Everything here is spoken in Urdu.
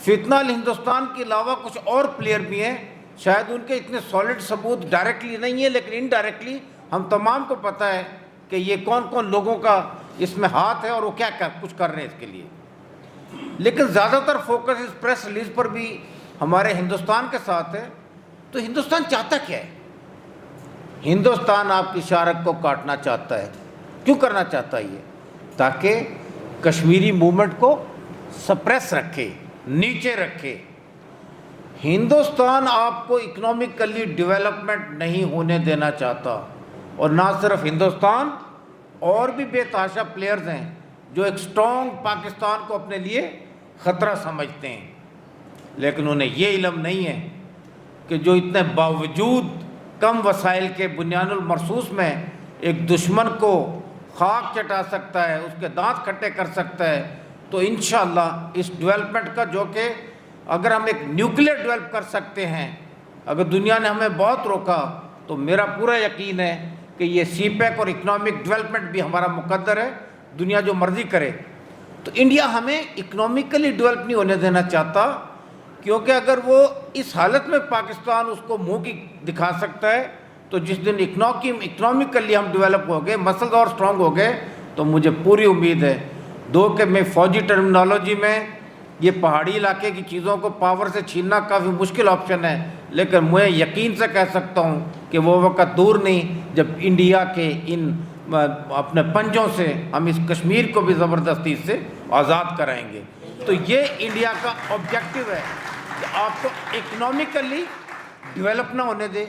فتنہ ہندوستان کے علاوہ کچھ اور پلیئر بھی ہیں، شاید ان کے اتنے سالڈ ثبوت ڈائریکٹلی نہیں ہے، لیکن انڈائریکٹلی ہم تمام کو پتہ ہے کہ یہ کون کون لوگوں کا اس میں ہاتھ ہے اور وہ کیا کچھ کر رہے ہیں اس کے لیے۔ لیکن زیادہ تر فوکس اس پریس ریلیز پر بھی ہمارے ہندوستان کے ساتھ ہے۔ تو ہندوستان چاہتا کیا ہے؟ ہندوستان آپ کی شارک کو کاٹنا چاہتا ہے۔ کیوں کرنا چاہتا ہے یہ؟ تاکہ کشمیری موومنٹ کو سپریس رکھے، نیچے رکھے۔ ہندوستان آپ کو اکنامکلی ڈیولپمنٹ نہیں ہونے دینا چاہتا، اور نہ صرف ہندوستان، اور بھی بے تحاشا پلیئرز ہیں جو ایک سٹرونگ پاکستان کو اپنے لیے خطرہ سمجھتے ہیں، لیکن انہیں یہ علم نہیں ہے کہ جو اتنے باوجود کم وسائل کے بنیان المرصوص میں ایک دشمن کو خاک چٹا سکتا ہے، اس کے دانت کھٹے کر سکتا ہے، تو انشاءاللہ اس ڈیولپمنٹ کا، جو کہ اگر ہم ایک نیوکلیر ڈیولپ کر سکتے ہیں، اگر دنیا نے ہمیں بہت روکا، تو میرا پورا یقین ہے کہ یہ سی پیک اور اکنامک ڈیولپمنٹ بھی ہمارا مقدر ہے، دنیا جو مرضی کرے۔ تو انڈیا ہمیں اکنامکلی ڈیولپ نہیں ہونے دینا چاہتا، کیونکہ اگر وہ اس حالت میں پاکستان اس کو منہ کی دکھا سکتا ہے، تو جس دن اکنامکلی ہم ڈیولپ ہو گئے، مسلز اور سٹرونگ ہو گئے، تو مجھے پوری امید ہے دو کہ میں فوجی ٹرمنالوجی میں یہ پہاڑی علاقے کی چیزوں کو پاور سے چھیننا کافی مشکل آپشن ہے، لیکن میں یقین سے کہہ سکتا ہوں کہ وہ وقت دور نہیں جب انڈیا کے ان اپنے پنجوں سے ہم اس کشمیر کو بھی زبردستی سے آزاد کرائیں گے۔ تو یہ انڈیا کا آبجیکٹو ہے کہ آپ کو اکنامکلی ڈیولپ نہ ہونے دے،